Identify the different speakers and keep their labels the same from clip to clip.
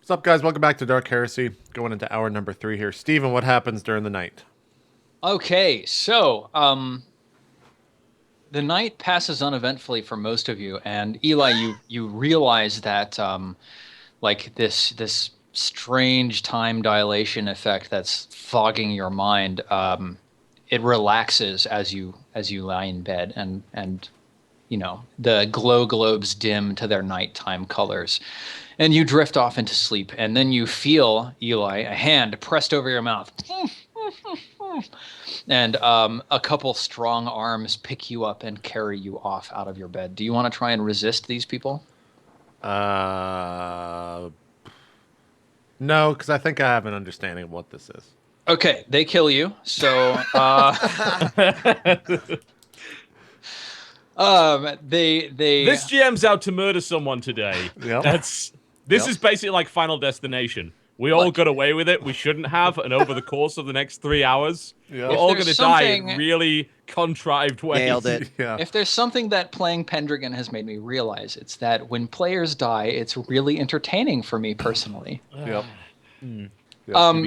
Speaker 1: What's up, guys? Welcome back to Dark Heresy. Going into hour number 3 here. Steven, what happens during the night?
Speaker 2: Okay, so the night passes uneventfully for most of you, and Eli, you realize that like this strange time dilation effect that's fogging your mind, it relaxes as you lie in bed, and the glow globes dim to their nighttime colors, and you drift off into sleep, and then you feel, Eli, a hand pressed over your mouth. And a couple strong arms pick you up and carry you off out of your bed. Do you want to try and resist these people?
Speaker 1: Uh, no, because I think I have an understanding of what this is.
Speaker 2: Okay, they kill you. So they
Speaker 3: This GM's out to murder someone today.
Speaker 1: Yep.
Speaker 3: This is basically like Final Destination. We all got away with it. We shouldn't have, and over the course of the next 3 hours, we're all going to die in really contrived ways.
Speaker 4: Nailed it.
Speaker 1: Yeah.
Speaker 2: If there's something that playing Pendragon has made me realize, it's that when players die, it's really entertaining for me personally.
Speaker 1: Yep.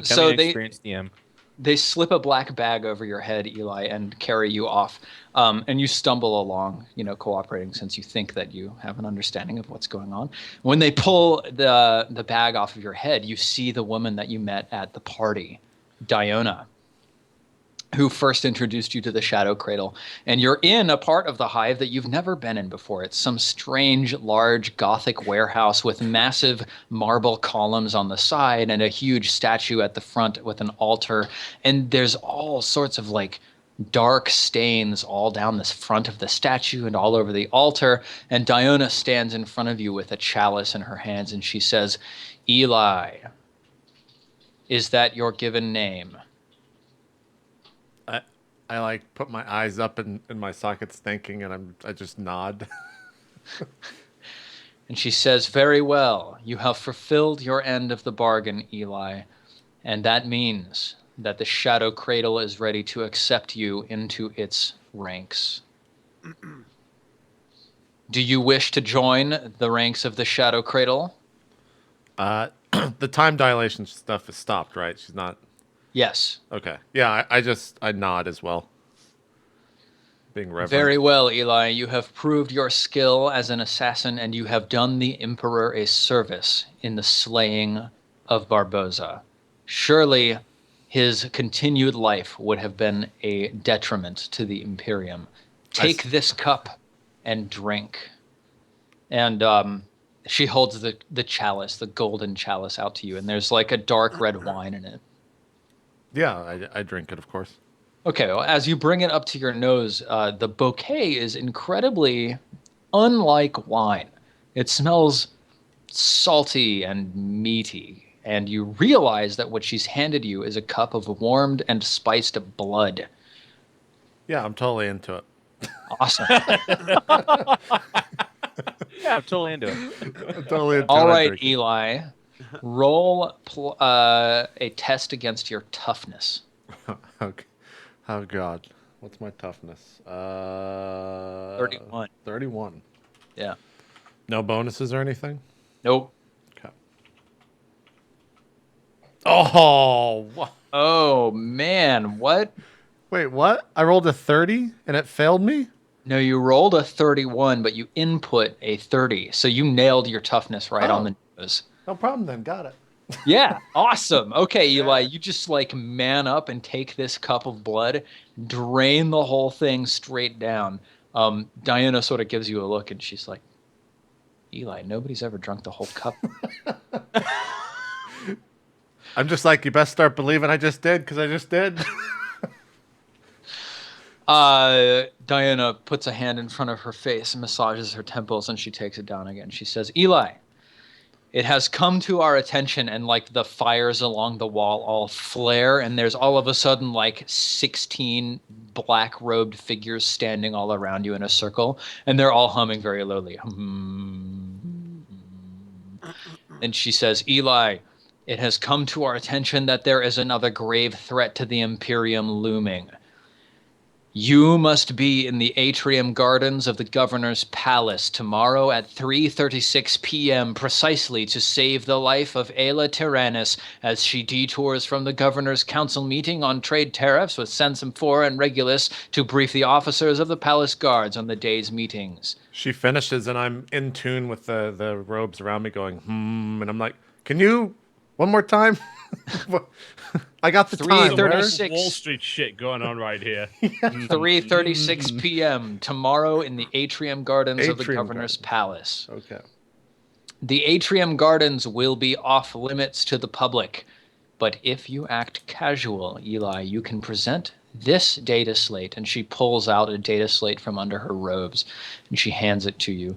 Speaker 2: So
Speaker 4: an experienced DM.
Speaker 2: they slip a black bag over your head, Eli, and carry you off. And you stumble along, cooperating since you think that you have an understanding of what's going on. When they pull the bag off of your head, you see the woman that you met at the party, Diona, who first introduced you to the Shadow Cradle. And you're in a part of the hive that you've never been in before. It's some strange, large Gothic warehouse with massive marble columns on the side and a huge statue at the front with an altar. And there's all sorts of dark stains all down the front of the statue and all over the altar. And Diona stands in front of you with a chalice in her hands, and she says, "Eli, is that your given name?"
Speaker 1: I put my eyes up in my sockets thinking, and I just nod.
Speaker 2: And she says, "Very well. You have fulfilled your end of the bargain, Eli. And that means that the Shadow Cradle is ready to accept you into its ranks. Do you wish to join the ranks of the Shadow Cradle?"
Speaker 1: The time dilation stuff is stopped, right? She's not...
Speaker 2: Yes.
Speaker 1: Okay. Yeah, I nod as well. Being reverent.
Speaker 2: Very well, Eli. You have proved your skill as an assassin, and you have done the Emperor a service in the slaying of Barboza. Surely his continued life would have been a detriment to the Imperium. Take this cup and drink. And she holds the chalice, the golden chalice, out to you, and there's a dark red wine in it.
Speaker 1: Yeah, I drink it, of course.
Speaker 2: Okay, well, as you bring it up to your nose, the bouquet is incredibly unlike wine. It smells salty and meaty, and you realize that what she's handed you is a cup of warmed and spiced blood.
Speaker 1: Yeah, I'm totally into it.
Speaker 2: Awesome.
Speaker 4: Yeah, I'm totally into it.
Speaker 1: I'm totally into
Speaker 2: All
Speaker 1: it.
Speaker 2: right, Eli, roll a test against your toughness.
Speaker 1: Okay. Oh, God. What's my toughness?
Speaker 2: 31.
Speaker 1: 31.
Speaker 2: Yeah.
Speaker 1: No bonuses or anything?
Speaker 2: Nope.
Speaker 1: Okay. Oh!
Speaker 2: Oh, man, what?
Speaker 1: Wait, what? I rolled a 30 and it failed me?
Speaker 2: No, you rolled a 31, but you input a 30, so you nailed your toughness right on the nose.
Speaker 1: No problem then. Got it.
Speaker 2: Yeah, awesome. Okay, Eli, you just man up and take this cup of blood, drain the whole thing straight down. Diana sort of gives you a look, and she's like, "Eli, nobody's ever drunk the whole cup."
Speaker 1: I'm just like, you best start believing I just did, because I just did.
Speaker 2: Diana puts a hand in front of her face and massages her temples, and she takes it down again. She says, "Eli, it has come to our attention," and the fires along the wall all flare, and there's all of a sudden 16 black-robed figures standing all around you in a circle, and they're all humming very lowly. And she says, "Eli, it has come to our attention that there is another grave threat to the Imperium looming. You must be in the atrium gardens of the governor's palace tomorrow at 3:36 p.m. precisely to save the life of Ayla Tyrannus as she detours from the governor's council meeting on trade tariffs with Sensum 4 and Regulus to brief the officers of the palace guards on the day's meetings.
Speaker 1: She finishes, and I'm in tune with the robes around me going, and I'm like, can you, one more time? I got the time.
Speaker 2: 3:36.
Speaker 3: Wall Street shit going on right here.
Speaker 2: 3:36 p.m. tomorrow in the atrium gardens of the
Speaker 1: Atrium
Speaker 2: governor's
Speaker 1: Gardens.
Speaker 2: palace.
Speaker 1: Okay.
Speaker 2: The atrium gardens will be off limits to the public, but if you act casual, Eli, you can present this data slate. And she pulls out a data slate from under her robes, and she hands it to you.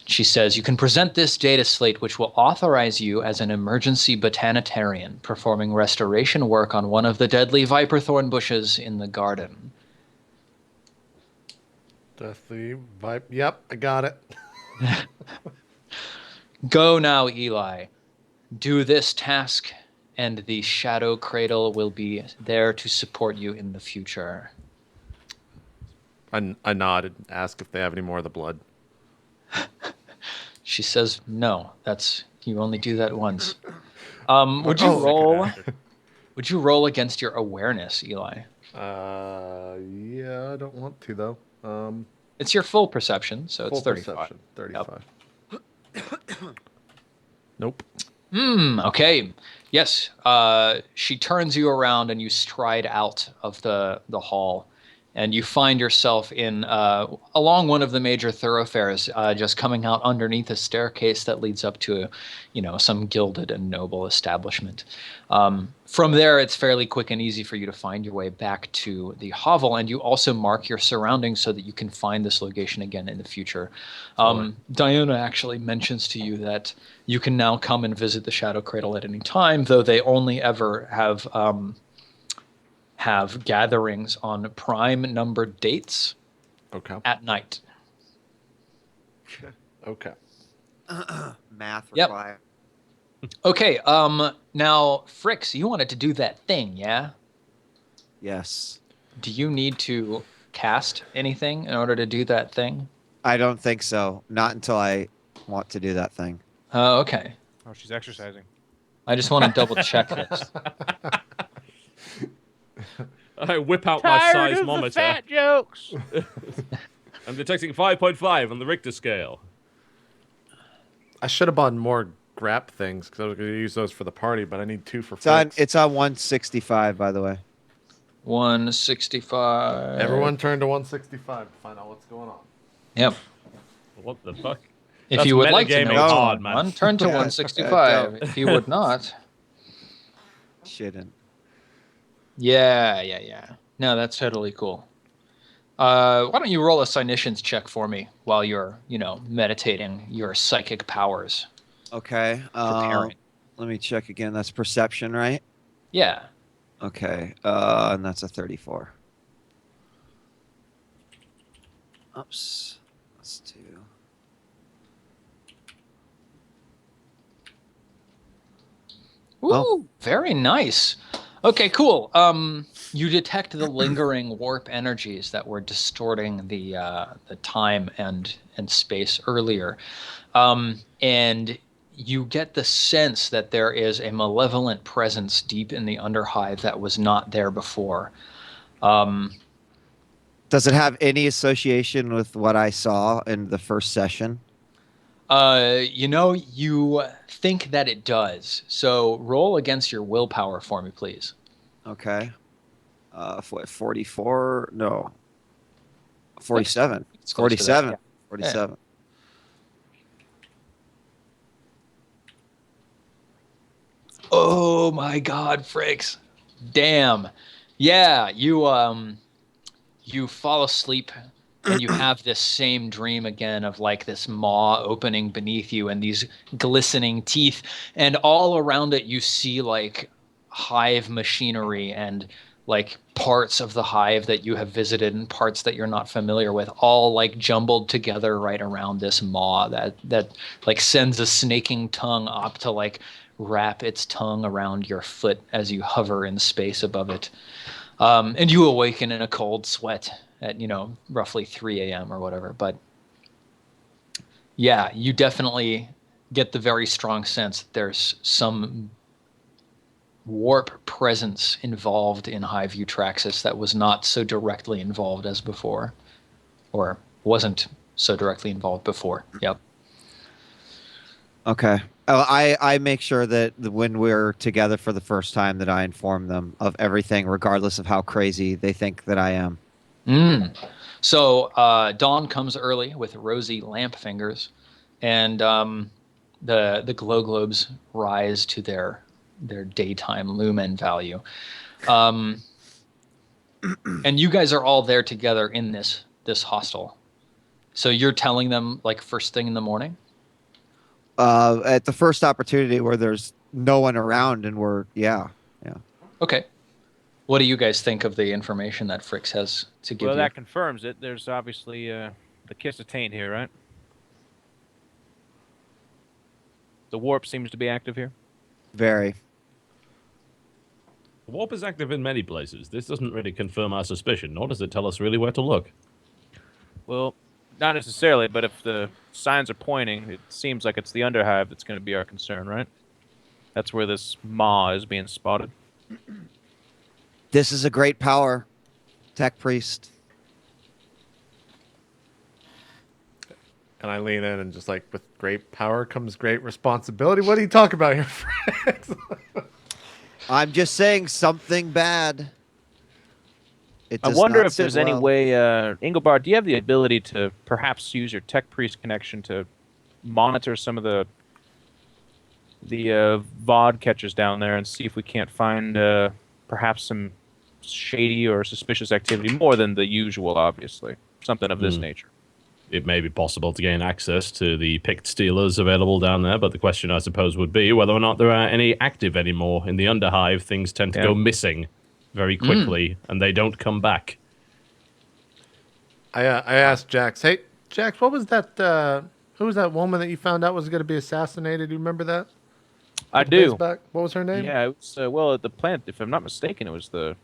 Speaker 2: She says, you can present this data slate, which will authorize you as an emergency botanitarian performing restoration work on one of the deadly viper thorn bushes in the garden.
Speaker 1: Deathly vibe. Yep, I got it.
Speaker 2: Go now, Eli. Do this task, and the Shadow Cradle will be there to support you in the future.
Speaker 1: I nod and ask if they have any more of the blood.
Speaker 2: She says, no, you only do that once. Would you roll? Would you roll against your awareness, Eli?
Speaker 1: Yeah, I don't want to though.
Speaker 2: It's your full perception, so it's
Speaker 1: Full
Speaker 2: 35.
Speaker 1: perception, 35. Nope.
Speaker 2: Okay. Yes. She turns you around and you stride out of the hall, and you find yourself in along one of the major thoroughfares, just coming out underneath a staircase that leads up to, some gilded and noble establishment. From there, it's fairly quick and easy for you to find your way back to the hovel, and you also mark your surroundings so that you can find this location again in the future. Diana actually mentions to you that you can now come and visit the Shadow Cradle at any time, though they only ever have gatherings on prime numbered dates at night.
Speaker 1: Okay.
Speaker 5: Math
Speaker 2: Yep.
Speaker 5: required.
Speaker 2: Okay, now, Fricks, you wanted to do that thing, yeah?
Speaker 5: Yes.
Speaker 2: Do you need to cast anything in order to do that thing?
Speaker 5: I don't think so. Not until I want to do that thing.
Speaker 2: Oh, okay.
Speaker 4: Oh, she's exercising.
Speaker 2: I just want to double check this.
Speaker 3: I whip out my seismometer.
Speaker 4: Fat jokes.
Speaker 3: I'm detecting 5.5 on the Richter scale.
Speaker 1: I should have bought more grap things because I was going to use those for the party, but I need 2 for Flex.
Speaker 5: It's on 165, by the way.
Speaker 2: 165.
Speaker 1: Everyone turn to 165 to find out what's going on.
Speaker 2: Yep.
Speaker 3: What the fuck?
Speaker 2: If
Speaker 3: That's
Speaker 2: you would like to know
Speaker 3: metagaming
Speaker 2: what's
Speaker 3: hard,
Speaker 2: going
Speaker 3: man.
Speaker 2: on, turn to 165. If you would not.
Speaker 5: Shouldn't.
Speaker 2: Yeah. No, that's totally cool. Why don't you roll a Cynicians check for me while you're, meditating your psychic powers?
Speaker 5: Okay.
Speaker 2: Preparing.
Speaker 5: Let me check again. That's perception, right?
Speaker 2: Yeah.
Speaker 5: Okay. And that's a 34. Oops. Let's do.
Speaker 2: Ooh, very nice. Okay, cool. You detect the lingering warp energies that were distorting the time and space earlier, and you get the sense that there is a malevolent presence deep in the underhive that was not there before.
Speaker 5: Does it have any association with what I saw in the first session?
Speaker 2: You think that it does. So roll against your willpower for me, please.
Speaker 5: Okay. 44? No. 47.
Speaker 2: It's close to that,
Speaker 5: 47.
Speaker 2: yeah.
Speaker 5: 47.
Speaker 2: Oh my God, Frakes. Damn. Yeah, you fall asleep and you have this same dream again of like this maw opening beneath you and these glistening teeth, and all around it you see like hive machinery and like parts of the hive that you have visited and parts that you're not familiar with, all like jumbled together right around this maw that like sends a snaking tongue up to like wrap its tongue around your foot as you hover in space above it. And you awaken in a cold sweat at, roughly 3 a.m. or whatever. But yeah, you definitely get the very strong sense that there's some warp presence involved in Highview Traxxas that was not so directly involved as before, or wasn't so directly involved before. Yep.
Speaker 5: Okay. Oh, I make sure that when we're together for the first time that I inform them of everything, regardless of how crazy they think that I am.
Speaker 2: So dawn comes early with rosy lamp fingers, and the glow globes rise to their daytime lumen value. And you guys are all there together in this hostel. So you're telling them like first thing in the morning?
Speaker 5: At the first opportunity where there's no one around and yeah.
Speaker 2: Okay. What do you guys think of the information that Fricks has to give you?
Speaker 4: Well, that confirms it. There's obviously the kiss of taint here, right? The warp seems to be active here.
Speaker 5: Very.
Speaker 3: The warp is active in many places. This doesn't really confirm our suspicion, nor does it tell us really where to look.
Speaker 4: Well, not necessarily, but if the signs are pointing, it seems like it's the underhive that's going to be our concern, right? That's where this maw is being spotted.
Speaker 5: This is a great power, Tech Priest.
Speaker 1: And I lean in and just like, with great power comes great responsibility. What are you talking about here, Frank?
Speaker 5: I'm just saying something bad.
Speaker 4: I wonder if there's any way, Engelbart, do you have the ability to perhaps use your Tech Priest connection to monitor some of the VOD catchers down there and see if we can't find perhaps some shady or suspicious activity, more than the usual, obviously. Something of this nature.
Speaker 3: It may be possible to gain access to the picked stealers available down there, but the question, I suppose, would be whether or not there are any active anymore. In the underhive, things tend to go missing very quickly, and they don't come back.
Speaker 1: I asked Jax, hey, Jax, what was that, who was that woman that you found out was going to be assassinated? Do you remember that?
Speaker 4: I do.
Speaker 1: Back? What was her name?
Speaker 4: Yeah, it was, well, at the plant, if I'm not mistaken, it was the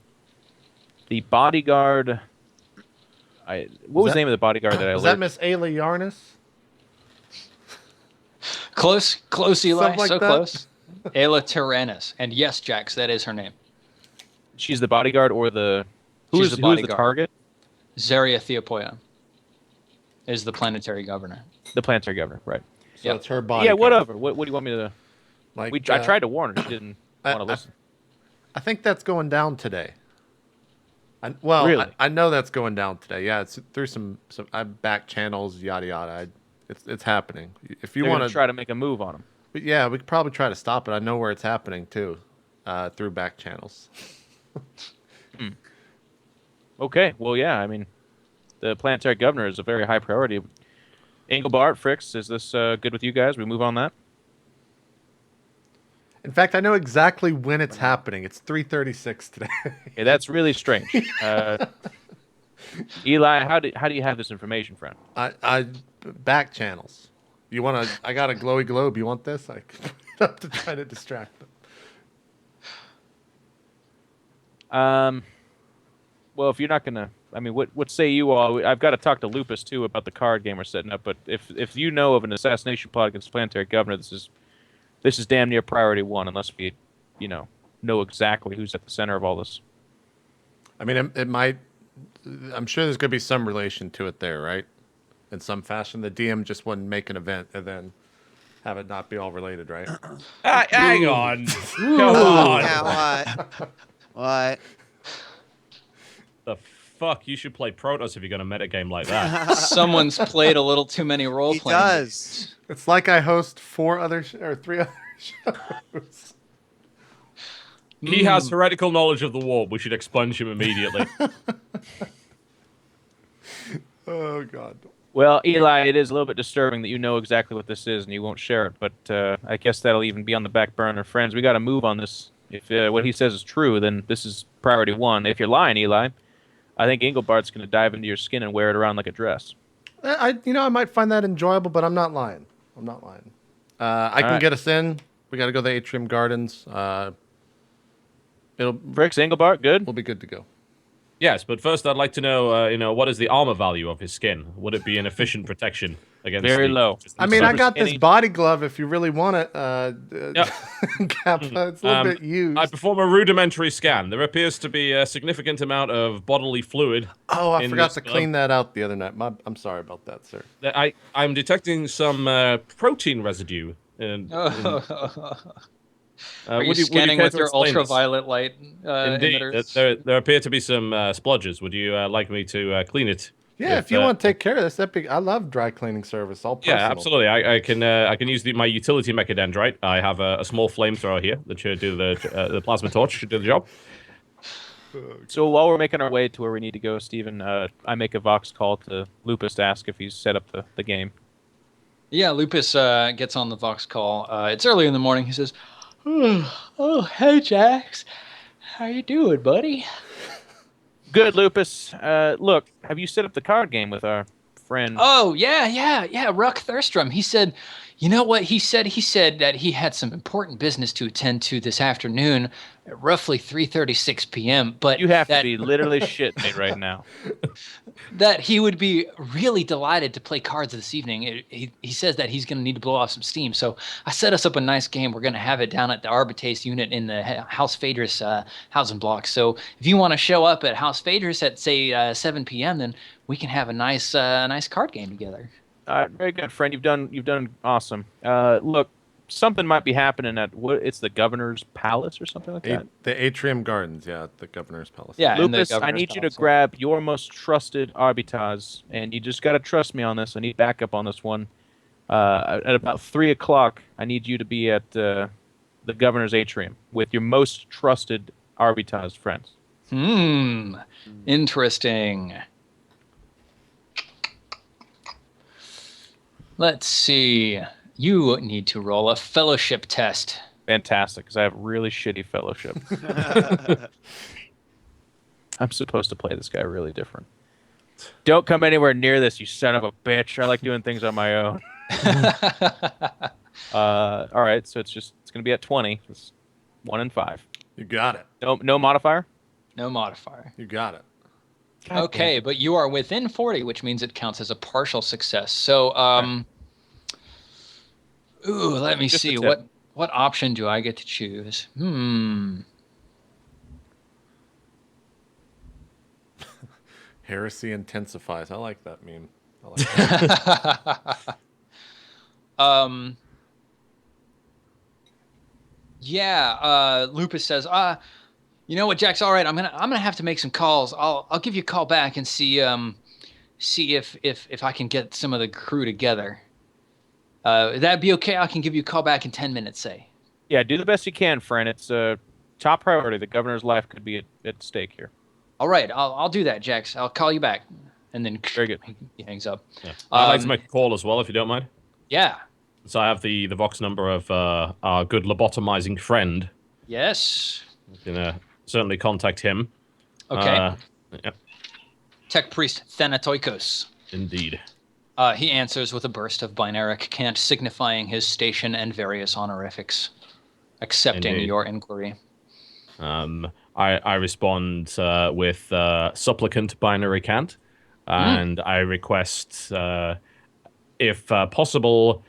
Speaker 4: bodyguard. What was the name of the bodyguard that I
Speaker 1: was that Miss Ayla Yarnis?
Speaker 2: Close, Eli.
Speaker 1: Like
Speaker 2: so
Speaker 1: that?
Speaker 2: close. Ayla Tyrannus. And yes, Jax, that is her name.
Speaker 4: She's the bodyguard, or who's the target?
Speaker 2: Zaria Theopoia is the planetary governor.
Speaker 4: The planetary governor, right?
Speaker 1: So it's her body.
Speaker 4: Yeah, whatever. What do you want me to?
Speaker 1: Like,
Speaker 4: I tried to warn her. She didn't want to listen.
Speaker 1: I think that's going down today. Really? I know that's going down today. Yeah, it's through some back channels, yada yada. It's happening. If you want to
Speaker 4: try to make a move on them.
Speaker 1: But yeah, we could probably try to stop it. I know where it's happening too, through back channels.
Speaker 4: Okay. Well, yeah. I mean, the planetary governor is a very high priority. Engelbart, Fricks, is this good with you guys? We move on that?
Speaker 1: In fact, I know exactly when it's happening. It's 3:36 today.
Speaker 4: Yeah, that's really strange. Eli, how do you have this information, friend?
Speaker 1: I back channels. You want to? I got a glowy globe. You want this? I put it up to try to distract them.
Speaker 4: Well, if you're not gonna, I mean, what say you all? I've got to talk to Lupus too about the card game we're setting up. But if you know of an assassination plot against the planetary governor, this is damn near priority one, unless we, know exactly who's at the center of all this.
Speaker 1: I mean, it might. I'm sure there's going to be some relation to it there, right? In some fashion, the DM just wouldn't make an event and then have it not be all related, right?
Speaker 3: Hang on. Come on.
Speaker 5: Yeah, what?
Speaker 3: The fuck? You should play Protoss if you're going to metagame like that.
Speaker 2: Someone's played a little too many role playing.
Speaker 5: He does.
Speaker 1: It's like I host 3 other shows.
Speaker 3: He has heretical knowledge of the warp. We should expunge him immediately.
Speaker 1: Oh, God.
Speaker 4: Well, Eli, it is a little bit disturbing that you know exactly what this is and you won't share it, but I guess that'll even be on the back burner. Friends, we got to move on this. If what he says is true, then this is priority one. If you're lying, Eli, I think Engelbart's going to dive into your skin and wear it around like a dress.
Speaker 1: I might find that enjoyable, but I'm not lying. I can get us in. We got to go to the Atrium Gardens.
Speaker 4: Fricks, Engelbart, good?
Speaker 1: We'll be good to go.
Speaker 3: Yes, but first I'd like to know, what is the armor value of his skin? Would it be an efficient protection against
Speaker 4: Very low?
Speaker 1: I mean, I got this body glove if you really want it.
Speaker 3: Yep.
Speaker 1: Kappa, it's a little bit used.
Speaker 3: I perform a rudimentary scan. There appears to be a significant amount of bodily fluid.
Speaker 1: Oh, I forgot to clean that out the other night. I'm sorry about that, sir.
Speaker 3: I'm detecting some protein residue.
Speaker 2: Are you scanning with your ultraviolet light
Speaker 3: Indeed.
Speaker 2: emitters?
Speaker 3: There appear to be some splodges. Would you like me to clean it?
Speaker 1: Yeah, if you want to take care of this, I love dry cleaning service. All personal.
Speaker 3: Yeah, absolutely. I can use my utility mechadendrite. I have a small flamethrower here that should do the plasma torch should do the job.
Speaker 4: So while we're making our way to where we need to go, Steven, I make a Vox call to Lupus to ask if he's set up the game.
Speaker 2: Yeah, Lupus gets on the Vox call. It's early in the morning. He says, "Oh, hey, Jax. How you doing, buddy?"
Speaker 4: Good, Lupus. Look, have you set up the card game with our friend?
Speaker 2: Oh, yeah. Ruck Thurstrom. He said, you know what he said? He said that he had some important business to attend to this afternoon at roughly 3:36 p.m. But
Speaker 4: you have to be literally shitting me right now.
Speaker 2: That he would be really delighted to play cards this evening. He says that he's going to need to blow off some steam. So I set us up a nice game. We're going to have it down at the Arbitrace unit in the House Phaedrus housing block. So if you want to show up at House Phaedrus at, say, 7 p.m., then we can have a nice card game together.
Speaker 4: Very good, friend. You've done awesome. Look, something might be happening at it's the Governor's Palace or something like that.
Speaker 1: The Atrium Gardens, yeah, the Governor's Palace.
Speaker 2: Yeah,
Speaker 4: Lupus, I need you to grab your most trusted Arbitrage, and you just got to trust me on this. I need backup on this one. At about 3 o'clock, I need you to be at the Governor's Atrium with your most trusted Arbitrage friends.
Speaker 2: Interesting. Let's see. You need to roll a fellowship test.
Speaker 4: Fantastic, because I have really shitty fellowship. I'm supposed to play this guy really different. Don't come anywhere near this, you son of a bitch. I like doing things on my own. All right, so it's going to be at 20. It's 1 and 5.
Speaker 1: You got it.
Speaker 4: No modifier?
Speaker 2: No modifier.
Speaker 1: You got it.
Speaker 2: Okay, but you are within 40, which means it counts as a partial success. So, let me see. What option do I get to choose?
Speaker 1: Heresy intensifies. I like that meme. I like that.
Speaker 2: Lupus says, you know what, Jax? All right, I'm gonna have to make some calls. I'll give you a call back and see if I can get some of the crew together. That'd be okay. I can give you a call back in 10 minutes, say.
Speaker 4: Yeah, do the best you can, friend. It's top priority. The Governor's life could be at stake here.
Speaker 2: All right, I'll do that, Jax. I'll call you back, and then
Speaker 4: very good.
Speaker 2: He hangs up.
Speaker 3: Yeah. I'd like to make a call as well, if you don't mind.
Speaker 2: Yeah.
Speaker 3: So I have the Vox number of our good lobotomizing friend.
Speaker 2: Yes.
Speaker 3: You can certainly contact him.
Speaker 2: Okay.
Speaker 3: Yeah.
Speaker 2: Tech Priest Thanatoikos.
Speaker 3: Indeed.
Speaker 2: He answers with a burst of binaric cant signifying his station and various honorifics, accepting your inquiry.
Speaker 3: I respond with supplicant binary cant, and I request, if possible,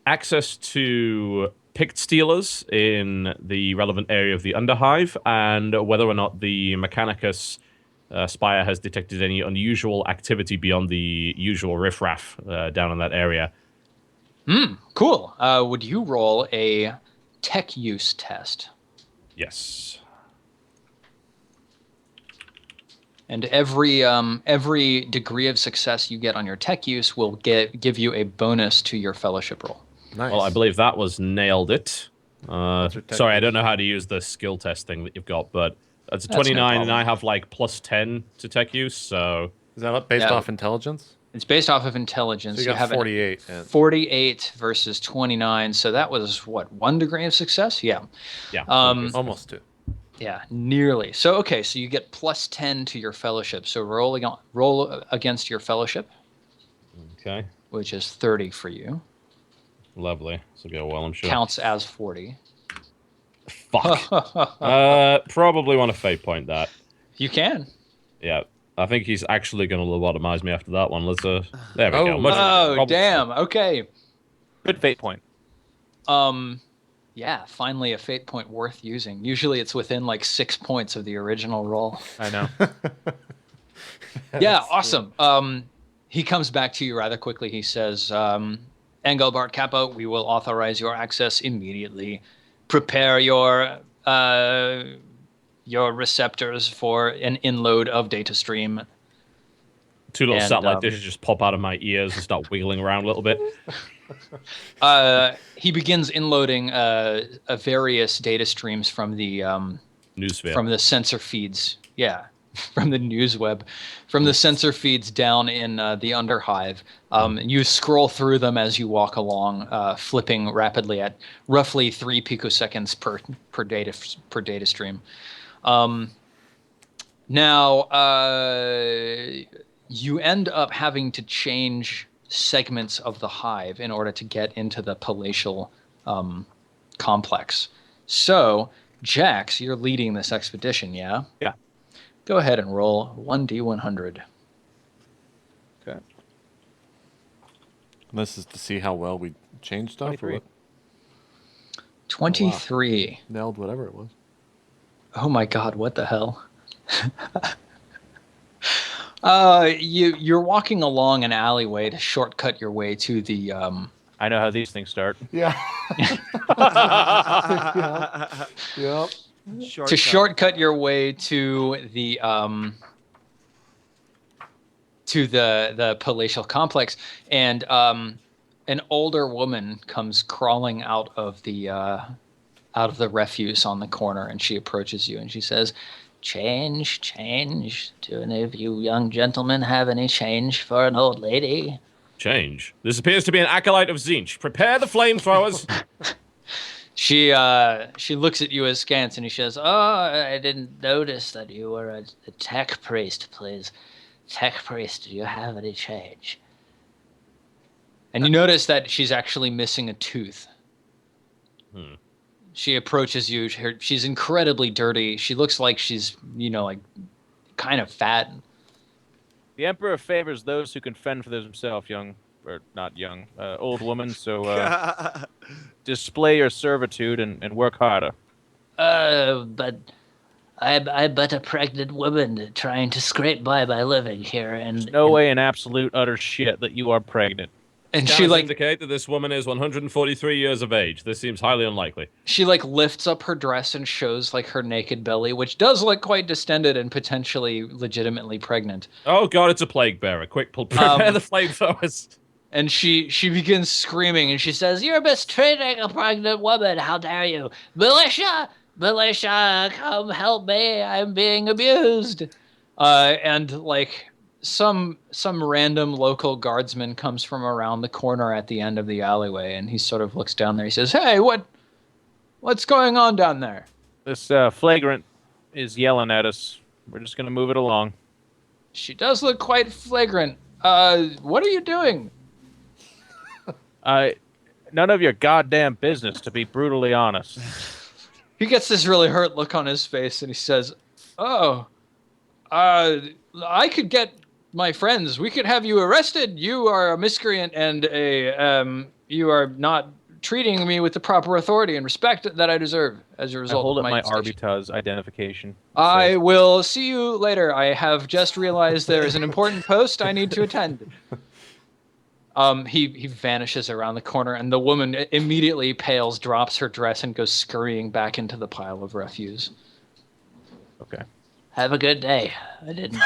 Speaker 3: access to picked stealers in the relevant area of the underhive, and whether or not the Mechanicus Spire has detected any unusual activity beyond the usual riffraff down in that area.
Speaker 2: Cool. Would you roll a tech use test?
Speaker 3: Yes.
Speaker 2: And every degree of success you get on your tech use will give you a bonus to your fellowship roll.
Speaker 1: Nice.
Speaker 3: Well, I believe that was nailed it. Sorry, I don't know how to use the skill test thing that you've got, but that's a 29, and I have like plus 10 to tech use, so...
Speaker 1: Is that based off intelligence?
Speaker 2: It's based off of intelligence.
Speaker 1: So you got 48.
Speaker 2: 48 versus 29, so that was, what, 1 degree of success? Yeah.
Speaker 3: Yeah.
Speaker 1: Almost 2.
Speaker 2: Yeah, nearly. So, okay, so you get plus 10 to your fellowship. So roll against your fellowship.
Speaker 3: Okay.
Speaker 2: Which is 30 for you.
Speaker 3: Lovely. This will go well, I'm sure.
Speaker 2: Counts as 40.
Speaker 3: Fuck. Probably want to fate point that.
Speaker 2: You can.
Speaker 3: Yeah. I think he's actually going to lobotomize me after that one. Let's there we go.
Speaker 2: Oh, damn. Okay.
Speaker 4: Good fate point.
Speaker 2: Yeah, finally a fate point worth using. Usually it's within like 6 points of the original roll.
Speaker 4: I know.
Speaker 2: Yeah, awesome. He comes back to you rather quickly. He says, Engelbart Kappa, we will authorize your access immediately. Prepare your receptors for an inload of data stream.
Speaker 3: Two little satellite dishes just pop out of my ears and start wiggling around a little bit.
Speaker 2: He begins inloading various data streams from the
Speaker 3: Newsfeed.
Speaker 2: From the sensor feeds. Yeah, from the news web, from the sensor feeds down in the underhive. You scroll through them as you walk along, flipping rapidly at roughly 3 picoseconds per data stream. Now, you end up having to change segments of the hive in order to get into the palatial complex. So, Jax, you're leading this expedition, yeah?
Speaker 4: Yeah.
Speaker 2: Go ahead and roll 1d100.
Speaker 4: Okay.
Speaker 1: This is to see how well we change stuff.
Speaker 4: 23.
Speaker 1: Or what?
Speaker 2: 23.
Speaker 1: Oh, wow. Nailed whatever it was.
Speaker 2: Oh my god, what the hell? You're walking along an alleyway to shortcut your way to the
Speaker 4: I know how these things start.
Speaker 1: Yeah. Yep.
Speaker 2: to shortcut your way to the palatial complex, and an older woman comes crawling out of the refuse on the corner, and she approaches you and she says, Change. Do any of you young gentlemen have any change for an old lady?
Speaker 3: Change. This appears to be an acolyte of Zinch. Prepare the flamethrowers.
Speaker 2: She looks at you askance and she says, "Oh, I didn't notice that you were a tech priest, please. Tech priest, do you have any change?" And you notice that she's actually missing a tooth. She approaches you. She's incredibly dirty. She looks like she's, like kind of fat.
Speaker 4: The Emperor favors those who can fend for themselves, old woman. So display your servitude and work harder.
Speaker 6: But I'm but a pregnant woman trying to scrape by my living here, and
Speaker 4: there's no way in absolute utter shit that you are pregnant.
Speaker 2: And
Speaker 3: she indicate that this woman is 143 years of age. This seems highly unlikely.
Speaker 2: She lifts up her dress and shows her naked belly, which does look quite distended and potentially legitimately pregnant.
Speaker 3: Oh god, it's a plague bearer! Quick, prepare the flamethrowers.
Speaker 2: And she begins screaming and she says, "You're mistreating a pregnant woman! How dare you, militia! Militia, come help me! I'm being abused!" Some random local guardsman comes from around the corner at the end of the alleyway, and he sort of looks down there. He says, "Hey, what's going on down there?"
Speaker 4: This flagrant is yelling at us. We're just gonna move it along.
Speaker 2: She does look quite flagrant. What are you doing?
Speaker 4: None of your goddamn business, to be brutally honest.
Speaker 2: He gets this really hurt look on his face, and he says, "Oh, I could get my friends. We could have you arrested. You are a miscreant, and you are not treating me with the proper authority and respect that I deserve as a result
Speaker 4: hold
Speaker 2: of
Speaker 4: up my
Speaker 2: station.
Speaker 4: Arbitrage identification.
Speaker 2: I will see you later. I have just realized there is an important post I need to attend." He vanishes around the corner, and the woman immediately pales, drops her dress, and goes scurrying back into the pile of refuse.
Speaker 4: Okay.
Speaker 6: Have a good day. I didn't.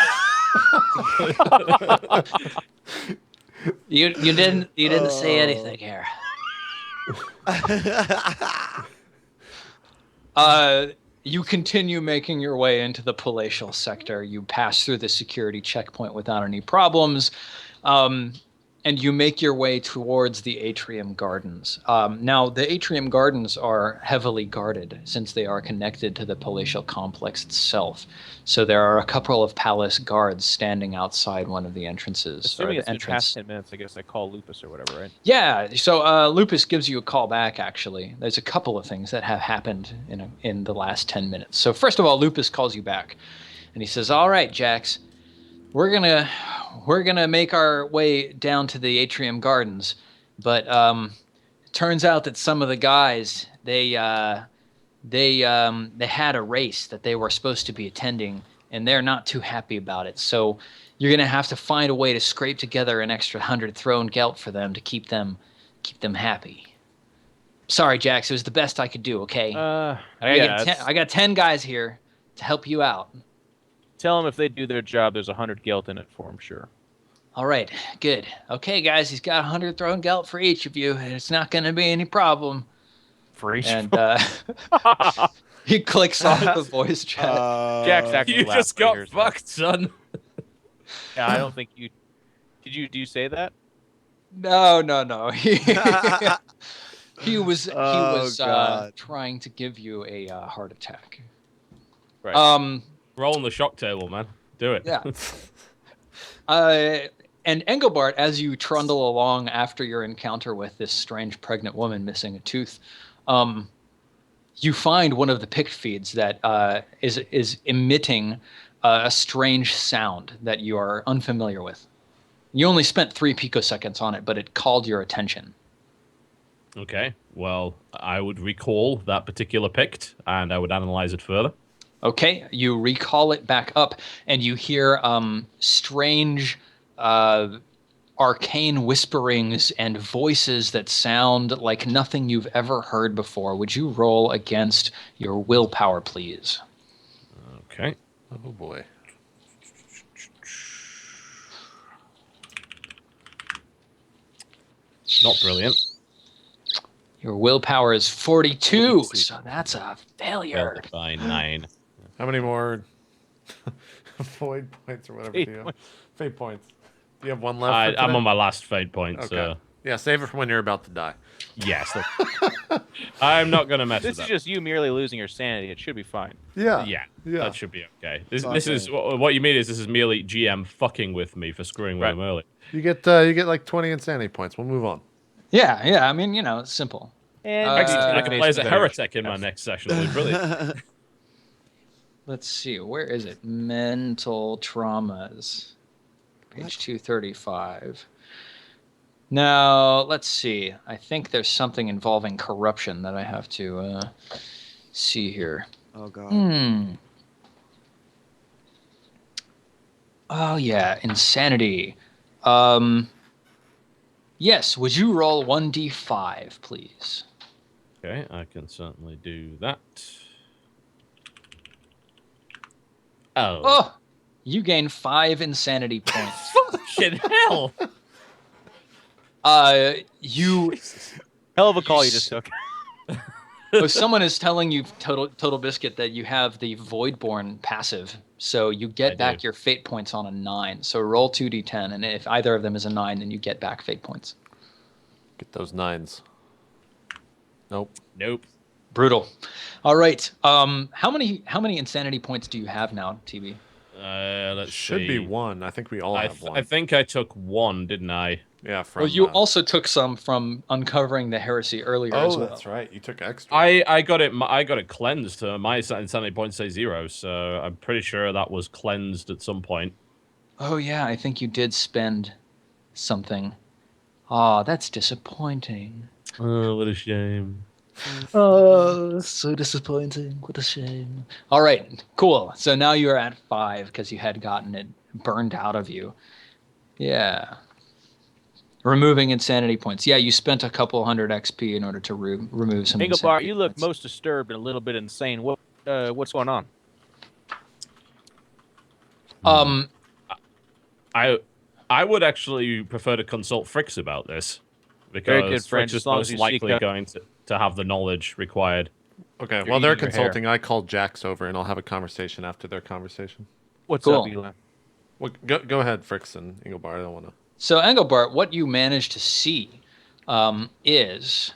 Speaker 6: You didn't say anything here.
Speaker 2: You continue making your way into the palatial sector. You pass through the security checkpoint without any problems. And you make your way towards the atrium gardens. Now, the atrium gardens are heavily guarded since they are connected to the palatial complex itself. So there are a couple of palace guards standing outside one of the entrances.
Speaker 4: Assuming it's been past 10 minutes, I guess I call Lupus or whatever, right?
Speaker 2: Yeah, so Lupus gives you a call back, actually. There's a couple of things that have happened in the last 10 minutes. So first of all, Lupus calls you back. And he says, "All right, Jax, we're gonna make our way down to the atrium gardens, but it turns out that some of the guys they had a race that they were supposed to be attending, and they're not too happy about it. So you're gonna have to find a way to scrape together an extra 100 thrown gelt for them to keep them happy. Sorry, Jax, it was the best I could do. Okay. I got 10 guys here to help you out.
Speaker 4: Tell them if they do their job, there's 100 gelt in it for them, sure.
Speaker 2: All right, good. Okay, guys, he's got 100 thrown gelt for each of you, and it's not going to be any problem.
Speaker 4: For each.
Speaker 2: And he clicks off the voice chat.
Speaker 4: Jack's actually
Speaker 3: You just got fucked, son.
Speaker 4: Yeah, I don't think you. Do you say that?
Speaker 2: No. He was trying to give you a heart attack.
Speaker 4: Right.
Speaker 3: Roll on the shock table, man. Do it.
Speaker 2: Yeah. And Engelbart, as you trundle along after your encounter with this strange pregnant woman missing a tooth, you find one of the pict feeds that is emitting a strange sound that you are unfamiliar with. You only spent 3 picoseconds on it, but it called your attention.
Speaker 3: Okay. Well, I would recall that particular pict, and I would analyze it further.
Speaker 2: Okay, you recall it back up, and you hear strange, arcane whisperings and voices that sound like nothing you've ever heard before. Would you roll against your willpower, please?
Speaker 3: Okay.
Speaker 1: Oh, boy.
Speaker 3: Not brilliant.
Speaker 2: Your willpower is 42, so that's a failure.
Speaker 3: By 9.
Speaker 1: How many more void points or whatever do you have? Fate points. Do you have one left?
Speaker 3: I'm on my last fate point.
Speaker 1: Okay.
Speaker 3: So.
Speaker 1: Yeah, save it for when you're about to die.
Speaker 3: Yes. I'm not going to mess with that.
Speaker 4: This is just you merely losing your sanity. It should be fine.
Speaker 1: Yeah.
Speaker 3: That should be okay. This is what you mean is this is merely GM fucking with me for screwing with him early.
Speaker 1: You get like 20 insanity points. We'll move on.
Speaker 2: Yeah. I mean, it's simple.
Speaker 4: And
Speaker 3: I can play as a heretic in my next session. That'll be brilliant.
Speaker 2: Let's see. Where is it? Mental traumas. Page 235. Now, let's see. I think there's something involving corruption that I have to see here.
Speaker 5: Oh, God.
Speaker 2: Oh, yeah. Insanity. Yes. Would you roll 1d5, please?
Speaker 3: Okay, I can certainly do that.
Speaker 2: Oh, you gain 5 insanity points.
Speaker 3: Fucking hell!
Speaker 2: You
Speaker 4: hell of a call you just took.
Speaker 2: So someone is telling you, TotalBiscuit, that you have the Voidborn passive, so you get back your fate points on a 9. So roll 2d10, and if either of them is a 9, then you get back fate points.
Speaker 1: Get those 9s. Nope.
Speaker 2: Brutal. All right. How many insanity points do you have now, TB?
Speaker 3: Let's
Speaker 1: Should
Speaker 3: see.
Speaker 1: be 1. I think we all have 1.
Speaker 3: I think I took 1, didn't I?
Speaker 1: Yeah. From,
Speaker 2: well, you also took some from uncovering the heresy earlier as well.
Speaker 1: Oh, that's right. You took extra.
Speaker 3: I got it cleansed. My insanity points say 0, so I'm pretty sure that was cleansed at some point.
Speaker 2: Oh yeah, I think you did spend something. Oh, that's disappointing.
Speaker 3: Oh, what a shame.
Speaker 2: Oh, so disappointing. What a shame. All right, cool. So now you're at 5 because you had gotten it burned out of you. Yeah. Removing insanity points. Yeah, you spent a couple hundred XP in order to remove some
Speaker 4: Engelbart,
Speaker 2: insanity
Speaker 4: you look
Speaker 2: points.
Speaker 4: most disturbed and a little bit insane. What's going on?
Speaker 3: I would actually prefer to consult Fricks about this. Because
Speaker 4: very good, friend.
Speaker 3: Fricks is most likely going to have the knowledge required.
Speaker 1: Okay, while they're consulting, I call Jax over and I'll have a conversation after their conversation.
Speaker 4: What's
Speaker 2: Cool.
Speaker 4: up, Eli?
Speaker 1: Well, go ahead, Fricks and Engelbart. I don't want to.
Speaker 2: So, Engelbart, what you manage to see is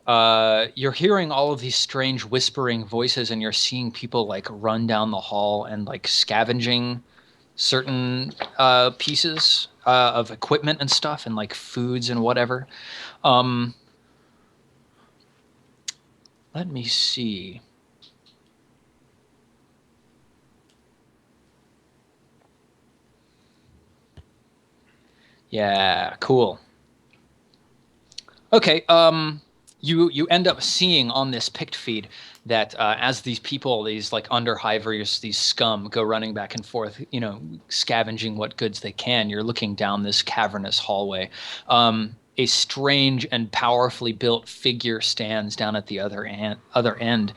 Speaker 2: you're hearing all of these strange whispering voices, and you're seeing people like run down the hall and like scavenging certain pieces of equipment and stuff, and like foods and whatever. Let me see. Yeah, cool. Okay, you end up seeing on this pict feed that as these people, these like underhivers, these scum go running back and forth, scavenging what goods they can, you're looking down this cavernous hallway. A strange and powerfully built figure stands down at the other end.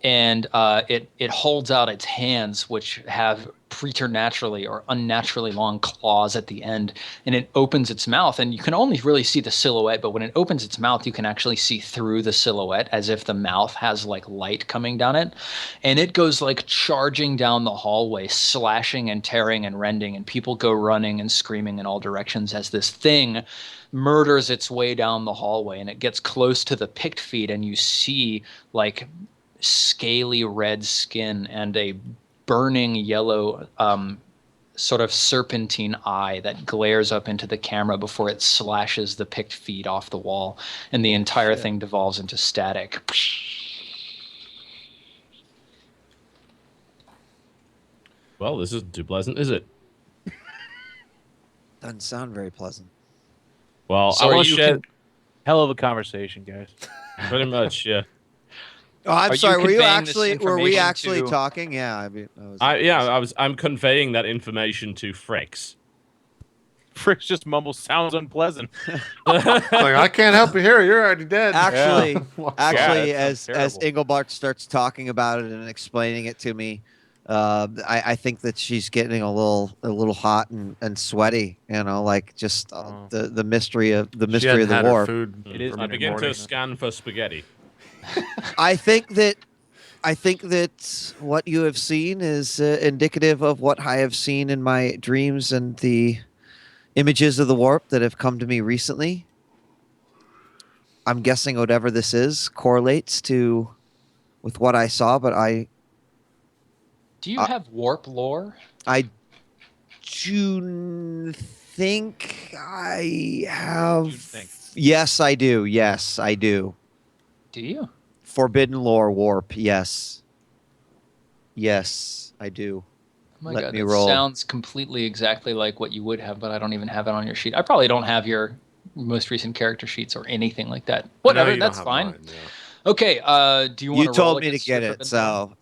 Speaker 2: And it holds out its hands, which have preternaturally or unnaturally long claws at the end, and it opens its mouth, and you can only really see the silhouette, but when it opens its mouth, you can actually see through the silhouette as if the mouth has like light coming down it, and it goes like charging down the hallway, slashing and tearing and rending, and people go running and screaming in all directions as this thing murders its way down the hallway, and it gets close to the pict feed, and you see like scaly red skin and a burning yellow sort of serpentine eye that glares up into the camera before it slashes the pict feed off the wall, and the entire thing devolves into static.
Speaker 3: Well, this isn't too pleasant, is it?
Speaker 5: Doesn't sound very pleasant.
Speaker 3: Well,
Speaker 4: So
Speaker 3: I want to share...
Speaker 4: Hell of a conversation, guys.
Speaker 3: Pretty much, yeah.
Speaker 5: Oh, I'm sorry. Were we actually
Speaker 2: to...
Speaker 5: talking? Yeah,
Speaker 3: I'm conveying that information to Fricks.
Speaker 4: Fricks just mumbles, sounds unpleasant.
Speaker 1: Like, I can't help you here. You're already dead.
Speaker 5: Actually,
Speaker 4: Yeah,
Speaker 5: as Engelbart starts talking about it and explaining it to me, I think that she's getting a little hot and sweaty. Like just the mystery of the war.
Speaker 1: Food
Speaker 4: it is.
Speaker 3: I begin to scan for spaghetti.
Speaker 5: I think that what you have seen is indicative of what I have seen in my dreams and the images of the warp that have come to me recently. I'm guessing whatever this is correlates with what I saw, but
Speaker 2: do you have warp lore?
Speaker 5: I do think I have. Yes, I do. Yes, I do.
Speaker 2: Do you?
Speaker 5: Forbidden lore warp, yes. Yes, I do.
Speaker 2: Oh my God, that sounds completely exactly like what you would have, but I don't even have it on your sheet. I probably don't have your most recent character sheets or anything like that. Whatever, that's fine. Mine, yeah. Okay, do you want to roll?
Speaker 5: You told me to get it, so,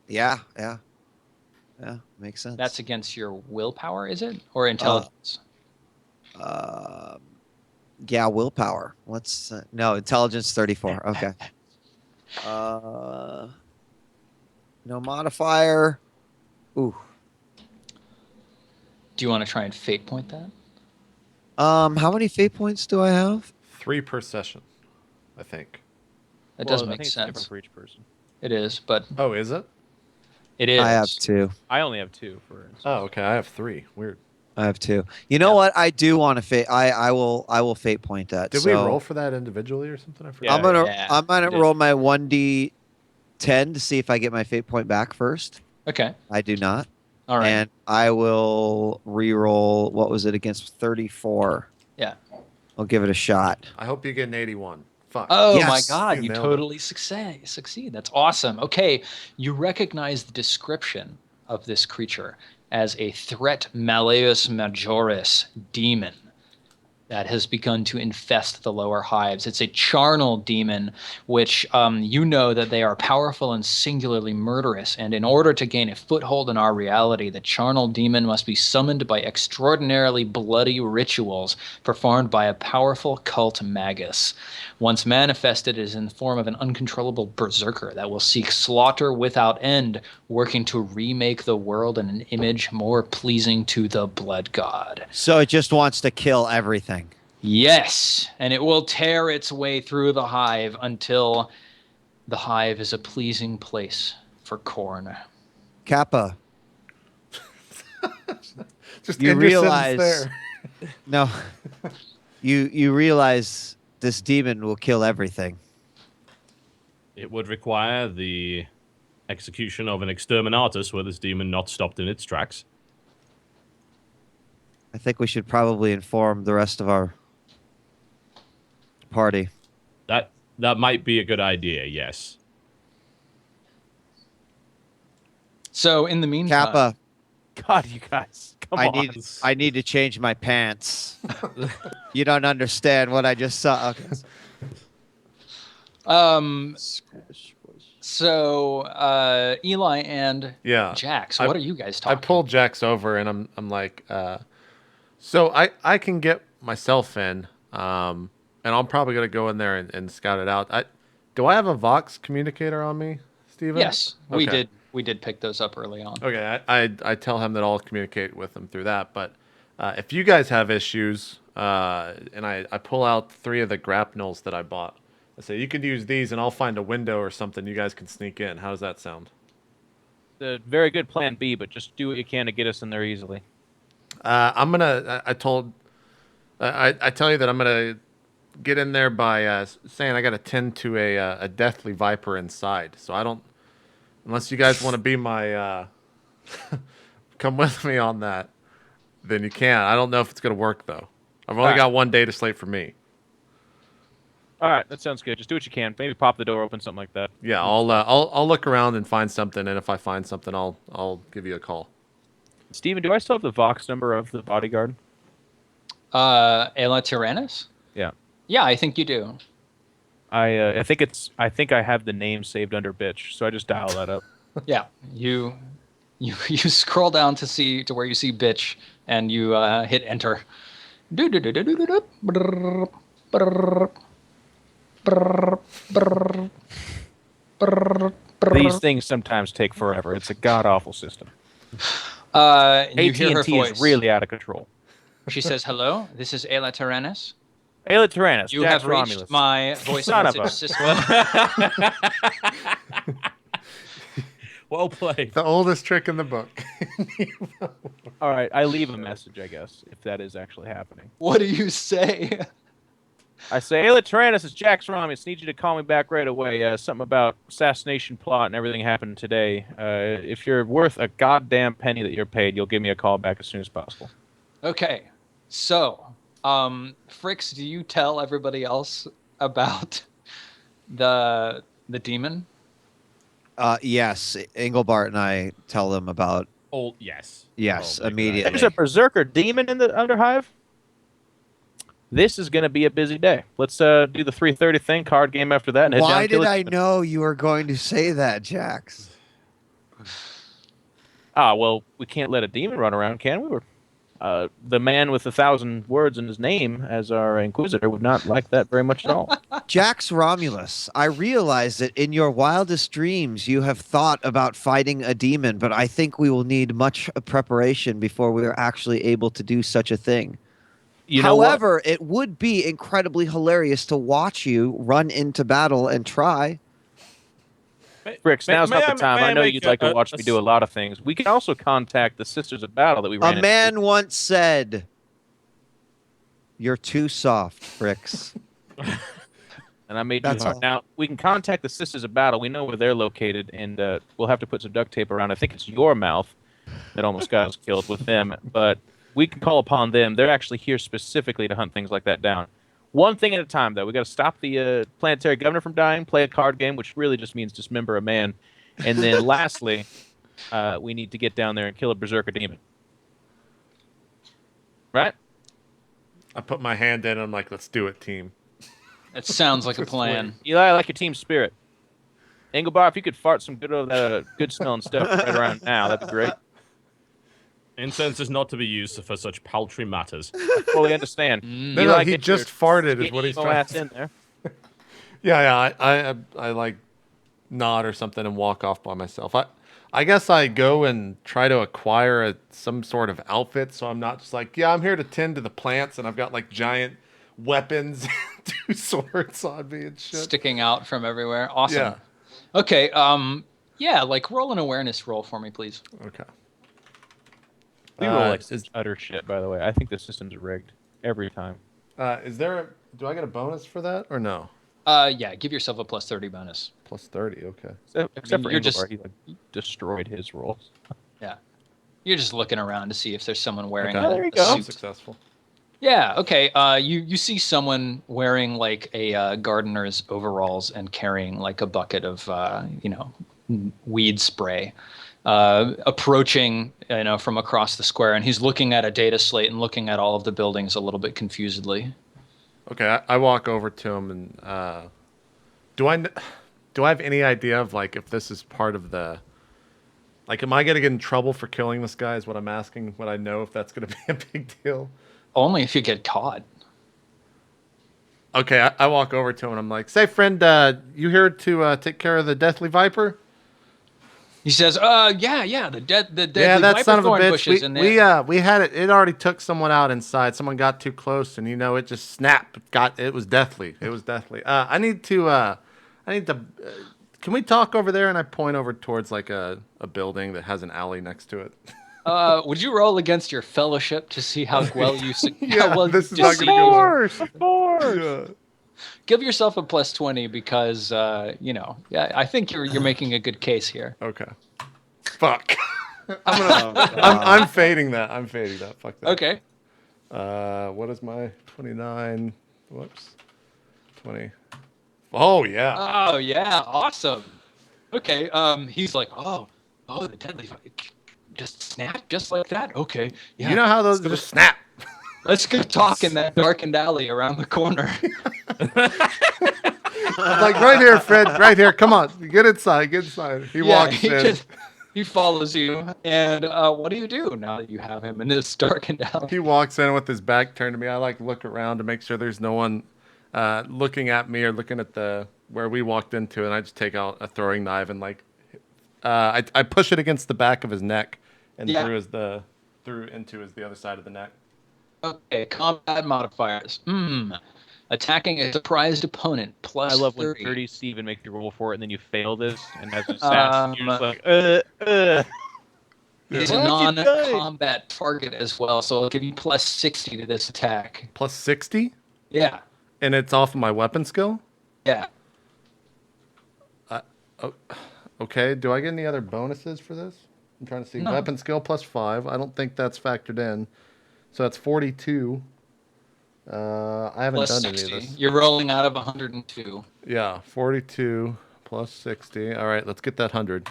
Speaker 5: yeah, makes sense.
Speaker 2: That's against your willpower, is it? Or intelligence?
Speaker 5: Yeah, willpower. No, intelligence 34. Okay. No modifier. Ooh.
Speaker 2: Do you want to try and fate point that?
Speaker 5: How many fate points do I have?
Speaker 1: 3 per session, I think.
Speaker 2: That doesn't make
Speaker 4: sense.
Speaker 2: It's
Speaker 4: different for each person.
Speaker 2: It is, but
Speaker 1: oh, is it?
Speaker 2: It is.
Speaker 5: I have 2.
Speaker 4: I only have 2 for instance.
Speaker 1: Oh, okay. I have 3. Weird.
Speaker 5: I have 2. You know what? I do want to fate. I will fate point that.
Speaker 1: Did we roll for that individually or something? I forgot.
Speaker 5: I'm gonna roll my 1d10 to see if I get my fate point back first.
Speaker 2: Okay.
Speaker 5: I do not.
Speaker 2: All right.
Speaker 5: And I will re-roll. What was it against 34?
Speaker 2: Yeah.
Speaker 5: I'll give it a shot.
Speaker 1: I hope you get an 81. Fuck.
Speaker 2: Oh
Speaker 5: yes.
Speaker 2: My God! You totally succeed. That's awesome. Okay, you recognize the description of this creature as a threat malleus majoris demon that has begun to infest the lower hives. It's a charnel demon, which you know that they are powerful and singularly murderous, and in order to gain a foothold in our reality, the charnel demon must be summoned by extraordinarily bloody rituals performed by a powerful cult magus. Once manifested, it is in the form of an uncontrollable berserker that will seek slaughter without end, working to remake the world in an image more pleasing to the blood god.
Speaker 5: So it just wants to kill everything.
Speaker 2: Yes, and it will tear its way through the hive until the hive is a pleasing place for corn.
Speaker 5: Kappa.
Speaker 1: Just
Speaker 5: you realize there. No. You realize this demon will kill everything.
Speaker 3: It would require the execution of an exterminatus were this demon not stopped in its tracks.
Speaker 5: I think we should probably inform the rest of our party.
Speaker 3: That might be a good idea, yes.
Speaker 2: So in the meantime...
Speaker 5: Kappa.
Speaker 4: God, you guys. Come on.
Speaker 5: I need to change my pants. You don't understand what I just saw. Okay.
Speaker 2: So Eli and Jax, what are you guys talking?
Speaker 1: I pull Jax over and I'm like, so I can get myself in, and I'm probably gonna go in there and scout it out. Do I have a Vox communicator on me, Steven?
Speaker 2: Yes, okay. We did pick those up early on.
Speaker 1: Okay, I tell him that I'll communicate with him through that. But if you guys have issues, and I pull out 3 of the grapnels that I bought, I say you could use these, and I'll find a window or something you guys can sneak in. How does that sound?
Speaker 4: The very good plan B, but just do what you can to get us in there easily.
Speaker 1: I'm gonna. I tell you that I'm gonna get in there by saying I got to tend to a deathly viper inside. So I don't, unless you guys want to be my, come with me on that, then you can. I don't know if it's gonna work though. I've only got one data slate for me.
Speaker 4: All right, that sounds good. Just do what you can. Maybe pop the door open, something like that.
Speaker 1: Yeah, I'll look around and find something, and if I find something, I'll give you a call.
Speaker 4: Steven, do I still have the Vox number of the bodyguard?
Speaker 2: Ayla Tyrannus?
Speaker 4: Yeah.
Speaker 2: Yeah, I think you do.
Speaker 4: I think I have the name saved under bitch, so I just dial that up.
Speaker 2: Yeah, you scroll down to where you see bitch, and you hit enter.
Speaker 4: These things sometimes take forever. It's a god awful system.
Speaker 2: You hear her
Speaker 4: AT&T
Speaker 2: voice.
Speaker 4: is really out of control.
Speaker 2: She says, "Hello, this is Ayla Tyrannus.
Speaker 4: Ayla Tyrannus,
Speaker 2: You
Speaker 4: Jax
Speaker 2: have reached
Speaker 4: Romulus.
Speaker 2: my voice
Speaker 4: Son of
Speaker 2: message
Speaker 4: a-
Speaker 2: system."
Speaker 3: Well played.
Speaker 1: The oldest trick in the book.
Speaker 4: All right, I leave a message, I guess, if that is actually happening.
Speaker 2: What do you say?
Speaker 4: I say, Ayla Tyrannus, it's Jax Romulus. Need you to call me back right away. Something about assassination plot and everything happened today. If you're worth a goddamn penny that you're paid, you'll give me a call back as soon as possible.
Speaker 2: Okay, so, Fricks, do you tell everybody else about the demon?
Speaker 5: Yes, Engelbart and I tell them about.
Speaker 3: Oh, yes.
Speaker 5: Yes,
Speaker 3: Oh,
Speaker 5: immediately.
Speaker 4: There's a berserker demon in the underhive. This is going to be a busy day. Let's do the 3:30 thing, card game after that. And head
Speaker 5: Why
Speaker 4: down
Speaker 5: did I know you were going to say that, Jax?
Speaker 4: Well, we can't let a demon run around, can we? The man with 1,000 words in his name as our Inquisitor would not like that very much at all.
Speaker 5: Jax Romulus, I realize that in your wildest dreams you have thought about fighting a demon, but I think we will need much preparation before we are actually able to do such a thing. However, it would be incredibly hilarious to watch you run into battle and try.
Speaker 4: Fricks, now's not the time. I know you'd like to watch me do a lot of things. We can also contact the Sisters of Battle that we ran
Speaker 5: A man once said, "You're too soft, Fricks."
Speaker 4: And I made you hard. Now, we can contact the Sisters of Battle. We know where they're located, and we'll have to put some duct tape around. I think it's your mouth that almost got us killed with them, but we can call upon them. They're actually here specifically to hunt things like that down. One thing at a time, though. We got to stop the planetary governor from dying, play a card game, which really just means dismember a man. And then lastly, we need to get down there and kill a berserker demon. Right?
Speaker 1: I put my hand in and I'm like, let's do it, team.
Speaker 2: It sounds like a plan.
Speaker 4: Eli, I like your team spirit. Engelbart, if you could fart some good smelling stuff right around now, that'd be great.
Speaker 3: Incense is not to be used for such paltry matters.
Speaker 4: I fully understand.
Speaker 1: No, he just farted is what he's trying to say.
Speaker 4: In there.
Speaker 1: Yeah, I like nod or something and walk off by myself. I guess I go and try to acquire some sort of outfit, so I'm not just like, yeah, I'm here to tend to the plants, and I've got like giant weapons, 2 swords on me and shit.
Speaker 2: Sticking out from everywhere. Awesome.
Speaker 1: Yeah.
Speaker 2: Okay, yeah, like roll an awareness roll for me, please.
Speaker 1: Okay.
Speaker 4: We roll like utter shit, by the way. I think the system's rigged every time.
Speaker 1: Do I get a bonus for that or no?
Speaker 2: Yeah, give yourself a plus 30 bonus.
Speaker 1: Plus 30, okay.
Speaker 4: Except for
Speaker 2: you're
Speaker 4: Engelbart, he destroyed his rolls.
Speaker 2: Yeah. You're just looking around to see if there's someone wearing
Speaker 4: there you
Speaker 2: a
Speaker 4: go.
Speaker 2: suit.
Speaker 1: I'm successful.
Speaker 2: Yeah, okay. You see someone wearing like a gardener's overalls and carrying like a bucket of weed spray. approaching, from across the square, and he's looking at a data slate and looking at all of the buildings a little bit confusedly.
Speaker 1: Okay, I walk over to him and do I have any idea of like if this is part of the like am I gonna get in trouble for killing this guy? Is what I'm asking. Would I know if that's gonna be a big deal?
Speaker 2: Only if you get caught.
Speaker 1: Okay, I walk over to him and I'm like, "Say, friend, you here to take care of the Deathly Viper?"
Speaker 2: He says, yeah, the deadly
Speaker 1: Yeah, that
Speaker 2: viper
Speaker 1: son of a
Speaker 2: thorn
Speaker 1: bitch.
Speaker 2: bushes in there.
Speaker 1: We had it. It already took someone out inside. Someone got too close, and it just snapped. It was deathly. It was deathly. I need to. Can we talk over there? And I point over towards like a building that has an alley next to it.
Speaker 2: Would you roll against your fellowship to see how well you
Speaker 1: this is not gonna go.
Speaker 4: Of course.
Speaker 1: Yeah.
Speaker 2: Give yourself a plus 20 because I think you're making a good case here.
Speaker 1: Okay. Fuck. I'm fading that. Fuck that.
Speaker 2: Okay.
Speaker 1: What is my 29? Whoops. 20. Oh yeah.
Speaker 2: Oh yeah, awesome. Okay. He's like, oh, the deadly just snap just like that. Okay. Yeah.
Speaker 1: You know how those just snap.
Speaker 2: Let's go talk in that darkened alley around the corner.
Speaker 1: Like right here, Fred. Right here. Come on, get inside. He walks in.
Speaker 2: He follows you, and what do you do now that you have him in this darkened alley?
Speaker 1: He walks in with his back turned to me. I like look around to make sure there's no one looking at me or looking at where we walked into, and I just take out a throwing knife and I push it against the back of his neck and through into the other side of the neck.
Speaker 2: Okay, combat modifiers. Attacking a surprised opponent plus
Speaker 4: I love when
Speaker 2: 30.
Speaker 4: 30 Steven makes you roll for it, and then you fail this, and as it's fast, you're just like,
Speaker 2: It's a non-combat target as well, so I'll give you plus 60 to this attack.
Speaker 1: Plus 60?
Speaker 2: Yeah.
Speaker 1: And it's off of my weapon skill?
Speaker 2: Yeah.
Speaker 1: Okay, do I get any other bonuses for this? I'm trying to see.
Speaker 2: No.
Speaker 1: Weapon skill plus 5. I don't think that's factored in. So that's 42. I haven't
Speaker 2: Plus
Speaker 1: done
Speaker 2: 60.
Speaker 1: any of this.
Speaker 2: You're rolling out of 102.
Speaker 1: Yeah, 42 plus 60. All right, let's get that 100.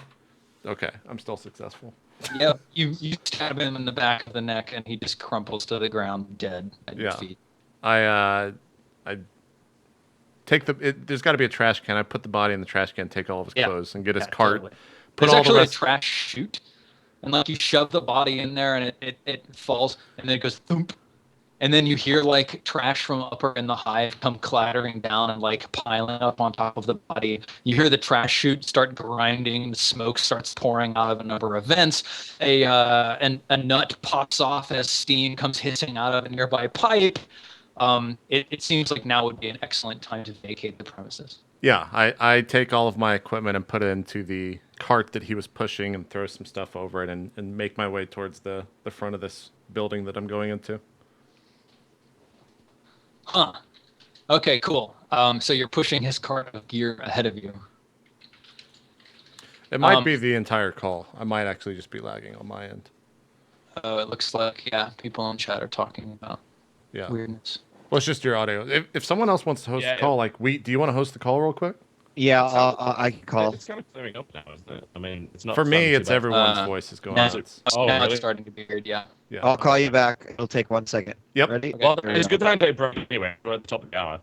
Speaker 1: Okay, I'm still successful.
Speaker 2: Yep. You stab him in the back of the neck, and he just crumples to the ground dead at your feet.
Speaker 1: I take there's got to be a trash can. I put the body in the trash can, take all of his clothes, and get his cart.
Speaker 2: Totally.
Speaker 1: Put
Speaker 2: There's
Speaker 1: all
Speaker 2: actually
Speaker 1: the
Speaker 2: a
Speaker 1: rest.
Speaker 2: trash chute, and you shove the body in there, and it falls, and then it goes thump, and then you hear trash from upper in the hive come clattering down and piling up on top of the body. You hear the trash chute start grinding, the smoke starts pouring out of a number of vents. A nut pops off as steam comes hissing out of a nearby pipe. It seems like now would be an excellent time to vacate the premises.
Speaker 1: Yeah, I take all of my equipment and put it into the cart that he was pushing and throw some stuff over it and make my way towards the front of this building that I'm going into.
Speaker 2: Huh. Okay, cool. So you're pushing his cart of gear ahead of you.
Speaker 1: It might be the entire call. I might actually just be lagging on my end.
Speaker 2: It looks like, people in chat are talking about weirdness.
Speaker 1: Well, it's just your audio. If someone else wants to host the call, do you want to host the call real quick?
Speaker 5: Yeah, I can call.
Speaker 3: It's kind of clearing up now, isn't it? I mean, it's not.
Speaker 1: For me, it's everyone's voice is going
Speaker 2: now,
Speaker 1: on.
Speaker 2: now
Speaker 3: really?
Speaker 2: it's starting to be weird, yeah.
Speaker 5: I'll call you back. It'll take 1 second.
Speaker 1: Yep.
Speaker 5: Ready?
Speaker 3: Well,
Speaker 5: Okay.
Speaker 3: it's a good time to break anyway. We're at the top of the hour.